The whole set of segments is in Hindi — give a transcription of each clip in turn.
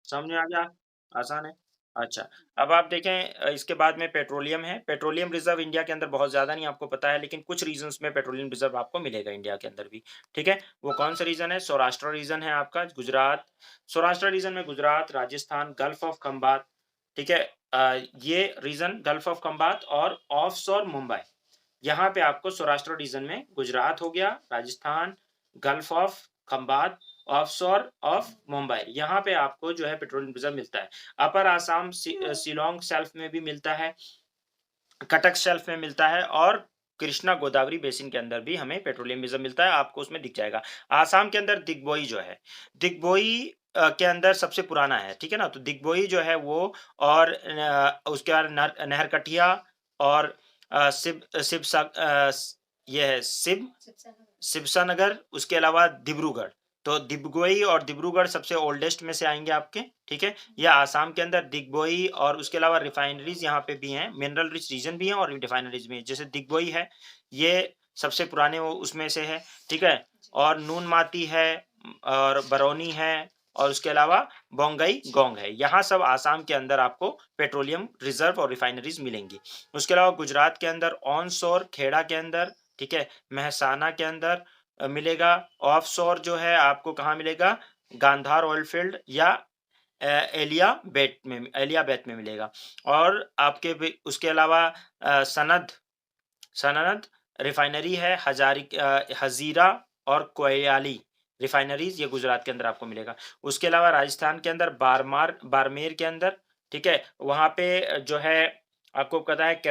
समझ में आ गया? आसान है। अच्छा, अब आप देखें इसके बाद में पेट्रोलियम है। पेट्रोलियम रिज़र्व इंडिया के अंदर बहुत ज़्यादा नहीं आपको पता है, लेकिन कुछ रीजन्स में पेट्रोलियम रिज़र्व आपको मिलेगा इंडिया के अंदर भी, ठीक है? वो कौन सा रीजन है? सौराष्ट्र रीजन है आपका, गुजरात। सौराष्ट्र रीजन में गुजरात, राजस्थान, गल्फ ऑफ खंबात, ठीक है? ये रीजन गल्फ ऑफ खंबात और ऑफशोर मुंबई, यहाँ पे आपको सौराष्ट्र रीजन में गुजरात हो गया, Rajasthan, gulf of Khambhat, offshore of Mumbai, यहाँ पे आपको जो है पेट्रोलियम रिज़र्व मिलता है। अपर आसाम शिलांग शेल्फ में भी मिलता है, कटक शेल्फ में मिलता है और कृष्णा गोदावरी बेसिन के अंदर भी हमें पेट्रोलियम रिज़र्व मिलता है, आपको उसमें दिख जाएगा। आसाम के अंदर दिग्बोई जो है, दिग्बोई के अंदर सबसे पुराना है, ठीक है ना? तो दिग्बोई जो है वो और उसके बाद नहरकटिया और ये है शिवसानगर, उसके अलावा डिब्रूगढ़। तो दिग्बोई और डिब्रूगढ़ सबसे ओल्डेस्ट में से आएँगे आपके, ठीक है? ये आसाम के अंदर दिग्बोई और उसके अलावा रिफाइनरीज़ यहाँ पे भी हैं, मिनरल रिच रीजन भी है और रिफाइनरीज़ भी हैं। जैसे दिग्बोई है, ये सबसे पुराने वो उसमें से है, ठीक है? और नूनमाती है और बरौनी है और उसके अलावा बोंगई गोंग है। यहाँ सब आसाम के अंदर आपको पेट्रोलियम रिज़र्व और रिफाइनरीज़ मिलेंगी। उसके अलावा गुजरात के अंदर ऑनशोर खेड़ा के अंदर, ठीक है? मेहसाना के अंदर मिलेगा। ऑफशोर जो है आपको कहाँ मिलेगा? गांधार ऑयल फील्ड या एलियाबेट में मिलेगा। और आपके भी उसके अलावा सनद सनद रिफाइनरी है, हज़ीरा और कोयली रिफाइनरीज़, ये गुजरात के अंदर आपको मिलेगा। उसके अलावा राजस्थान के अंदर बाड़मेर के अंदर, ठीक है? वहाँ पे जो है आपको पता है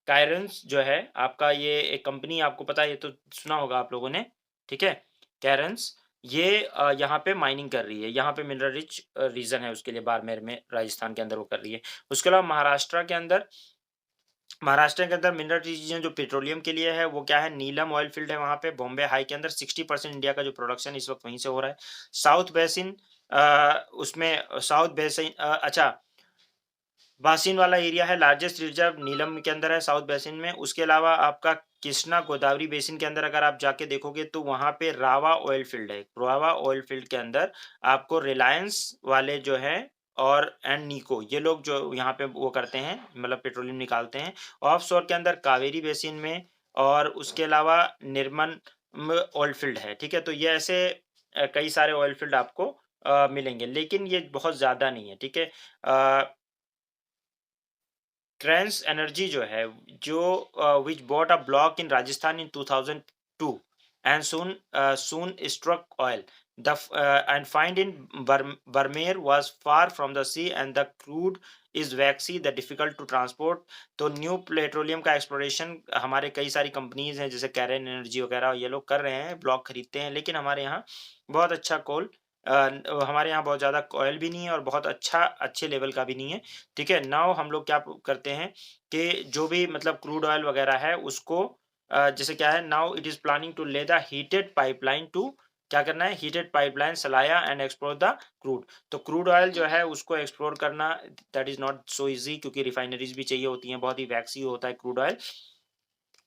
कायरेंस जो है आपका, ये एक कंपनी आपको पता है, ये तो सुना होगा आप लोगों ने, ठीक है? कैरेंस, ये यहाँ पे माइनिंग कर रही है, यहाँ पे मिनरल रिच रीजन है उसके लिए, बाड़मेर में राजस्थान के अंदर वो कर रही है। उसके अलावा महाराष्ट्र के अंदर मिनरल रीजन जो पेट्रोलियम के लिए है वो क्या है? नीलम ऑयल फील्ड है वहाँ पे, बॉम्बे हाई के अंदर 60% इंडिया का जो प्रोडक्शन इस वक्त वहीं से हो रहा है। साउथ बेसिन, उसमें साउथ बेसिन, अच्छा, बासिन वाला एरिया है, लार्जेस्ट रिजर्व नीलम के अंदर है साउथ बेसिन में। उसके अलावा आपका कृष्णा गोदावरी बेसिन के अंदर अगर आप जाके देखोगे तो वहाँ पे रावा ऑयल फील्ड है। रावा ऑयल फील्ड के अंदर आपको रिलायंस वाले जो हैं और निको, ये लोग जो यहाँ पे वो करते हैं, मतलब पेट्रोलियम निकालते हैं। ऑफशोर के अंदर कावेरी बेसिन में और उसके अलावा निर्मन ऑयल फील्ड है, ठीक है? तो ये ऐसे कई सारे ऑयल फील्ड आपको मिलेंगे, लेकिन ये बहुत ज़्यादा नहीं है, ठीक है? ट्रांस एनर्जी जो है, जो which bought a block in Rajasthan in 2002 and soon struck oil. And find in Barmer was far from the sea and the crude is waxy, the difficult to transport. तो न्यू पेट्रोलियम का एक्सप्लोरेशन हमारे कई सारी कंपनीज हैं जैसे कैरन एनर्जी वगैरह, ये लोग कर रहे हैं, ब्लॉक खरीदते हैं, लेकिन हमारे यहाँ बहुत अच्छा कोल, हमारे यहाँ बहुत ज़्यादा ऑयल भी नहीं है और बहुत अच्छे लेवल का भी नहीं है, ठीक है? नाउ हम लोग क्या करते हैं कि जो भी मतलब क्रूड ऑयल वगैरह है उसको जैसे क्या है, now it is planning to lay the heated pipeline to, क्या करना है? Heated pipeline Salaya and explore the crude. तो क्रूड ऑयल जो है उसको एक्सप्लोर करना that is not so easy, क्योंकि रिफाइनरीज़ भी चाहिए होती हैं, बहुत ही वैक्सी होता है क्रूड ऑयल।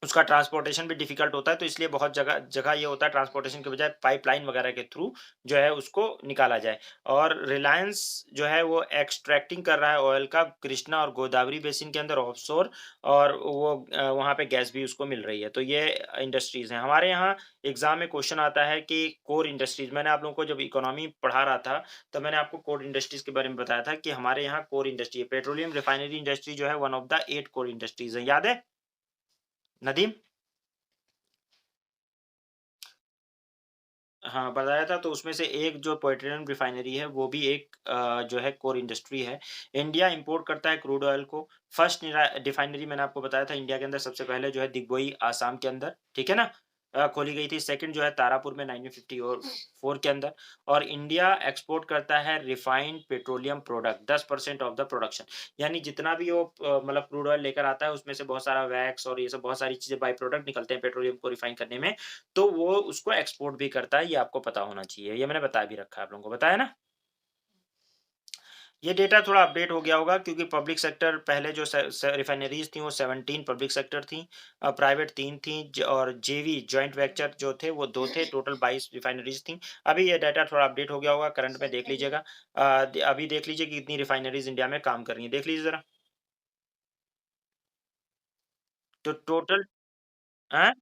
उसका ट्रांसपोर्टेशन भी डिफ़िकल्ट होता है, तो इसलिए बहुत जगह जगह ये होता है ट्रांसपोर्टेशन के बजाय पाइपलाइन वगैरह के थ्रू जो है उसको निकाला जाए। और रिलायंस जो है वो एक्सट्रैक्टिंग कर रहा है ऑयल का कृष्णा और गोदावरी बेसिन के अंदर ऑफशोर, और वो वहाँ पे गैस भी उसको मिल रही है। तो ये इंडस्ट्रीज़ हैं। हमारे यहाँ एग्ज़ाम में क्वेश्चन आता है कि कोर इंडस्ट्रीज़, मैंने आप लोगों को जब इकोनॉमी पढ़ा रहा था, तो मैंने आपको कोर इंडस्ट्रीज़ के बारे में बताया था कि हमारे यहाँ कोर इंडस्ट्री है। पेट्रोलियम रिफाइनरी इंडस्ट्री जो है one of the 8 core industries है। याद है, नदीम? हाँ, बताया था, तो उसमें से एक जो पेट्रोलियम रिफाइनरी है वो भी एक जो है कोर इंडस्ट्री है। इंडिया इंपोर्ट करता है क्रूड ऑयल को। फर्स्ट रिफाइनरी मैंने आपको बताया था इंडिया के अंदर सबसे पहले जो है दिग्बोई आसाम के अंदर, ठीक है ना? खोली गई थी। सेकंड जो है तारापुर में 1954 के अंदर। और इंडिया एक्सपोर्ट करता है refined petroleum product 10% of the production. यानी जितना भी वो मतलब क्रूड ऑयल लेकर आता है उसमें से बहुत सारा वैक्स और ये सब बहुत सारी चीज़ें बाय प्रोडक्ट निकलते हैं पेट्रोलियम को रिफाइन करने में। तो वो उसको एक्सपोर्ट भी करता है, ये आपको पता होना चाहिए। ये मैंने बता भी रखा है आप लोगों को, बताया ना? ये डेटा थोड़ा अपडेट हो गया होगा क्योंकि पब्लिक सेक्टर पहले जो रिफाइनरीज थी वो 17 पब्लिक सेक्टर थी, प्राइवेट 3 थी, और जेवी जॉइंट वेंचर जो थे वो 2 थे, टोटल 22 रिफाइनरीज थी। अभी ये डाटा थोड़ा अपडेट हो गया होगा, करंट में देख लीजिएगा। अभी देख लीजिए कि कितनी रिफाइनरीज इंडिया में काम कर रही हैं, देख लीजिए जरा। तो टोटल है,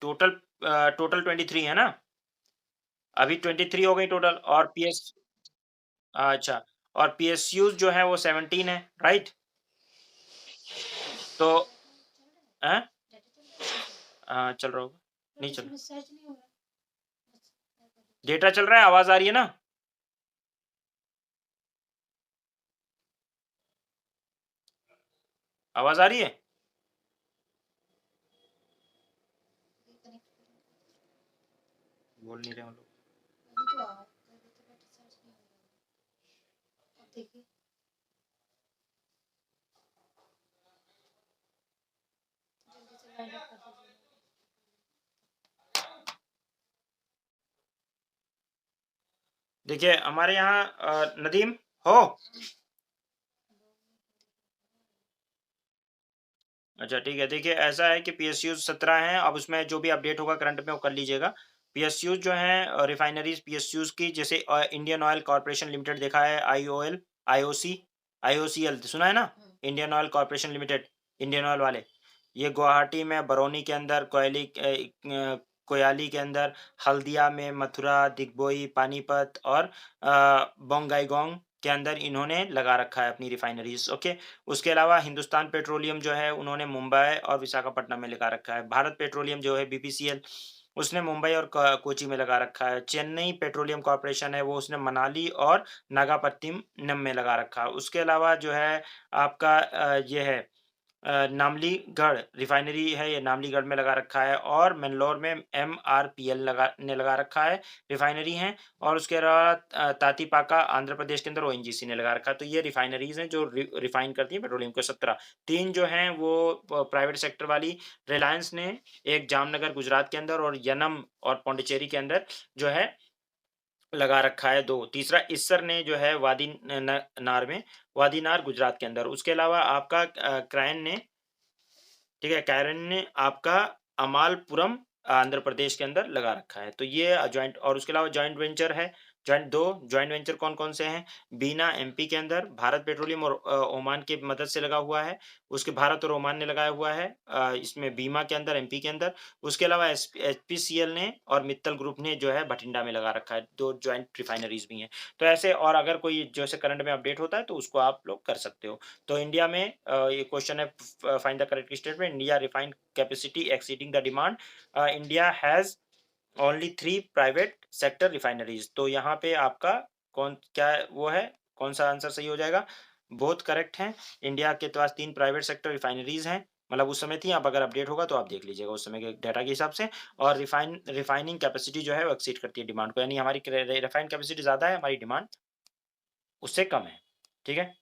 टोटल टोटल 23 है ना? अभी 23 हो गई टोटल, और पीएस, अच्छा, और पीएसयूज जो है वो 17 है, राइट? तो हैं? चल रहा होगा, नहीं चल रहा, डेटा चल रहा है, आवाज आ रही है ना? आवाज आ रही है? बोल नहीं रहे हम लोग। देखिए हमारे यहाँ नदीम हो। अच्छा ठीक है, देखिए ऐसा है कि पीएसयू 17 हैं, अब उसमें जो भी अपडेट होगा करंट में वो कर लीजिएगा। पीएसयू जो हैं रिफाइनरीज पीएसयूज की, जैसे इंडियन ऑयल कॉर्पोरेशन लिमिटेड देखा है, आईओएल, आईओसी, आईओसीएल सुना है ना? Indian oil corporation limited, Indian oil वाले, ये गुवाहाटी में, बरौनी के अंदर, कोयाली के अंदर, हल्दिया में, मथुरा, दिग्बोई, पानीपत और बोंगाईगांव के अंदर इन्होंने लगा रखा है अपनी रिफाइनरीज, ओके। उसके अलावा हिंदुस्तान पेट्रोलियम जो है उन्होंने मुंबई और विशाखापट्टनम में लगा रखा है। भारत पेट्रोलियम जो है बीपीसीएल, उसने मुंबई और कोची में लगा रखा है। चेन्नई पेट्रोलियम कॉर्पोरेशन है वो उसने मनाली और नागापट्टिनम में लगा रखा है। उसके अलावा जो है आपका ये है नामलीगढ़ रिफाइनरी है, ये नामलीगढ़ में लगा रखा है, और मैंगलोर में एमआरपीएल लगा रखा है, रिफाइनरी हैं। और उसके अलावा तातीपाका आंध्र प्रदेश के अंदर ओएनजीसी ने लगा रखा है। तो ये रिफाइनरीज हैं जो रिफाइन करती हैं पेट्रोलियम को, 17। तीन जो हैं वो प्राइवेट सेक्टर वाली, रिलायंस ने एक जामनगर गुजरात के अंदर और यनम और पौंडीचेरी के अंदर जो है लगा रखा है 2। तीसरा इस्सर ने जो है वादी नार में, वादी नार गुजरात के अंदर। उसके अलावा आपका क्रायन ने, ठीक है, कैरन ने आपका अमालपुरम आंध्र प्रदेश के अंदर लगा रखा है। तो ये जॉइंट, और उसके अलावा जॉइंट वेंचर है, जॉइंट 2 जॉइंट वेंचर कौन-कौन से हैं? बीना एमपी के अंदर, भारत पेट्रोलियम और ओमान की मदद से लगा हुआ है। उसके भारत और ओमान ने लगाया हुआ है इसमें बीमा के अंदर, एमपी के अंदर। उसके अलावा एचपीसीएल ने और मित्तल ग्रुप ने जो है भटिंडा में लगा रखा है। 2 जॉइंट रिफाइनरीज़ भी हैं। तो ऐसे, और अगर कोई जैसे करंट में अपडेट होता है तो उसको आप लोग कर सकते हो। तो इंडिया में ये क्वेश्चन है, find the correct statement, India refined capacity exceeding the demand, India has only 3 private sector refineries. तो यहाँ पे आपका कौन क्या वो है, कौन सा आंसर सही हो जाएगा? बोथ करेक्ट हैं। इंडिया के पास 3 प्राइवेट सेक्टर रिफाइनरीज हैं, मतलब उस समय थी, अब अगर अपडेट होगा तो आप देख लीजिएगा उस समय के डाटा के हिसाब से। और रिफाइनिंग कैपेसिटी जो है वो एक्सीड करती है डिमांड को, यानी हमारी रिफाइंड कैपेसिटी ज़्यादा है, हमारी डिमांड उससे कम है, ठीक है।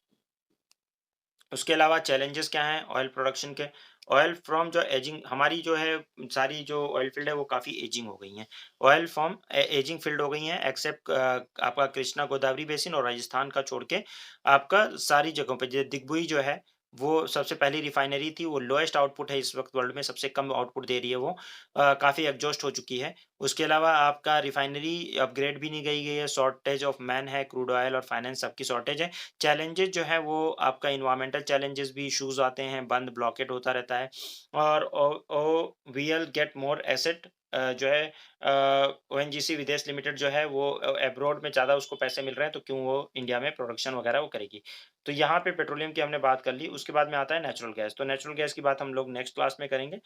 उसके अलावा चैलेंजेस क्या हैं ऑयल प्रोडक्शन के? ऑयल फ्रॉम जो एजिंग, हमारी जो है सारी जो ऑयल फील्ड है वो काफ़ी एजिंग हो गई हैं। ऑयल फ्रॉम एजिंग फील्ड हो गई हैं, एक्सेप्ट आपका कृष्णा गोदावरी बेसिन और राजस्थान का छोड़ के, आपका सारी जगहों पे जो दिग्बुई जो है वो सबसे पहली रिफाइनरी थी, वो लोएस्ट आउटपुट है इस वक्त वर्ल्ड में, सबसे कम आउटपुट दे रही है वो, काफ़ी एग्जॉस्ट हो चुकी है। उसके अलावा आपका रिफाइनरी अपग्रेड भी नहीं गई है, शॉर्टेज ऑफ मैन है, क्रूड ऑयल और फाइनेंस सबकी शॉर्टेज है। चैलेंजेस जो है वो आपका इन्वायरमेंटल चैलेंजेस भी इश्यूज आते हैं, बंद ब्लॉकेट होता रहता है। और ओ वीएल गेट मोर एसेट जो है ओएनजीसी विदेश लिमिटेड जो है वो अब्रॉड में ज़्यादा उसको पैसे मिल रहे हैं, तो क्यों वो इंडिया में प्रोडक्शन वगैरह वो करेगी। तो यहाँ पे पेट्रोलियम की हमने बात कर ली। उसके बाद में आता है नेचुरल गैस। तो नेचुरल गैस की बात हम लोग नेक्स्ट क्लास में करेंगे।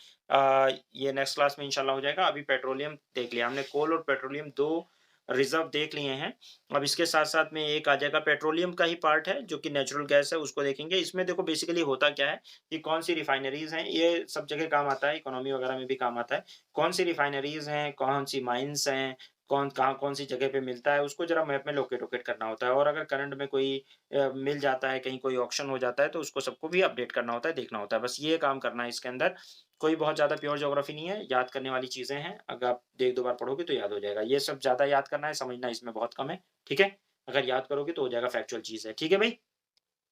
ये नेक्स्ट क्लास में इंशाल्लाह हो जाएगा। अभी पेट्रोलियम देख लिया हमने, कोल और पेट्रोलियम दो रिजर्व देख लिए हैं। अब इसके साथ-साथ में एक आ जाएगा पेट्रोलियम का ही पार्ट है जो कि नेचुरल गैस है, उसको देखेंगे। इसमें देखो बेसिकली होता क्या है कि कौन-सी रिफाइनरीज़ हैं, ये सब जगह काम आता है, इकोनॉमी वगैरह में भी काम आता है। कौन-सी रिफाइनरीज़ हैं, कौन-सी माइन्स हैं, कौन कहाँ कौन-सी जगह पे मिलता है, उसको ज़रा मैप में लोकेट-वोकेट करना होता है। और अगर करंट में कोई मिल जाता है, कहीं कोई ऑक्शन हो जाता है, तो उसको सबको भी अपडेट करना होता है, देखना होता है। बस ये काम करना है इसके अंदर। कोई बहुत ज़्यादा प्योर ज्योग्राफी नहीं है, याद करने वाली चीज़ें हैं। अगर आप 1-2 बार पढ़ोगे तो याद हो जाएगा। ये सब ज़्यादा याद करना है, समझना इसमें बहुत कम है। ठीक है? अगर याद करोगे तो हो जाएगा, फैक्चुअल चीज़ है। ठीक है भाई?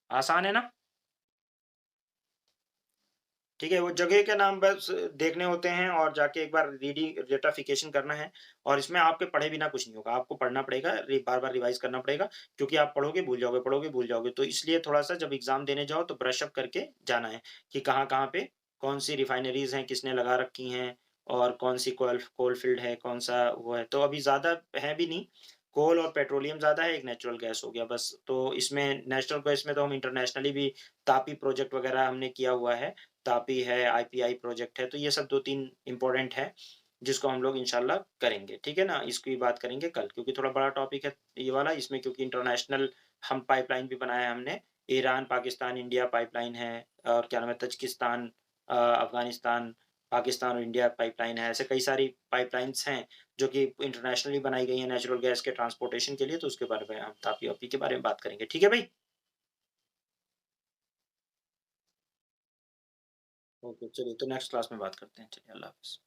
आसान है ना? ठीक है, वो जगह के नाम बस देखने होते हैं और जाके एक बार रीडिंग रेटाफिकेशन करना है और इसमें आपके पढ़े बिना कुछ नहीं होगा। आपको पढ़ना पड़ेगा, बार-बार रिवाइज़ करना पड़ेगा क्योंकि आप पढ़ोगे, भूल जाओगे। तो इसलिए थोड़ा-सा जब एग्ज़ाम देने जाओ तो ब्रश अप करके जाना है कि कहाँ-कहाँ पे कौन-सी रिफाइनरीज़ हैं, किसने लगा रखी हैं और कौन-सी कोल फील्ड है, कौन-सा वो है। तो अभी ज़्यादा है भी नहीं, कोल और पेट्रोलियम ज़्यादा है, एक नेचुरल गैस हो गया बस। तो इसमें नेचुरल गैस में तो हम इंटरनेशनली भी तापी प्रोजेक्ट वगैरह हमने किया हुआ है। तापी है, आईपीआई प्रोजेक्ट है, तो ये सब 2-3 इम्पोर्टेंट हैं, जिसको हम लोग इंशाल्लाह करेंगे, ठीक है ना? इसकी बात करेंगे कल क्योंकि थोड़ा बड़ा टॉपिक है ये वाला, इसमें क्योंकि इंटरनेशनल हम पाइपलाइन भी बनाया है हमने, ईरान, पाकिस्तान, इंडिया पाइपलाइन है और क्या नाम है तजिकिस्तान अफ़गानिस्तान, पाकिस्तान और इंडिया पाइपलाइन है, ऐसे कई सारी पाइपलाइन्स हैं, जो कि इंटरनेशनली बनाई गई हैं नेचुरल गैस के ट्रांसपोर्टेशन के लिए, तो उसके बारे में हम तापी-वापी के बारे में बात करेंगे, ठीक है भाई? ओके, चलिए तो नेक्स्ट क्लास में बात करते हैं, चलिए अल्लाह हाफ़िज़।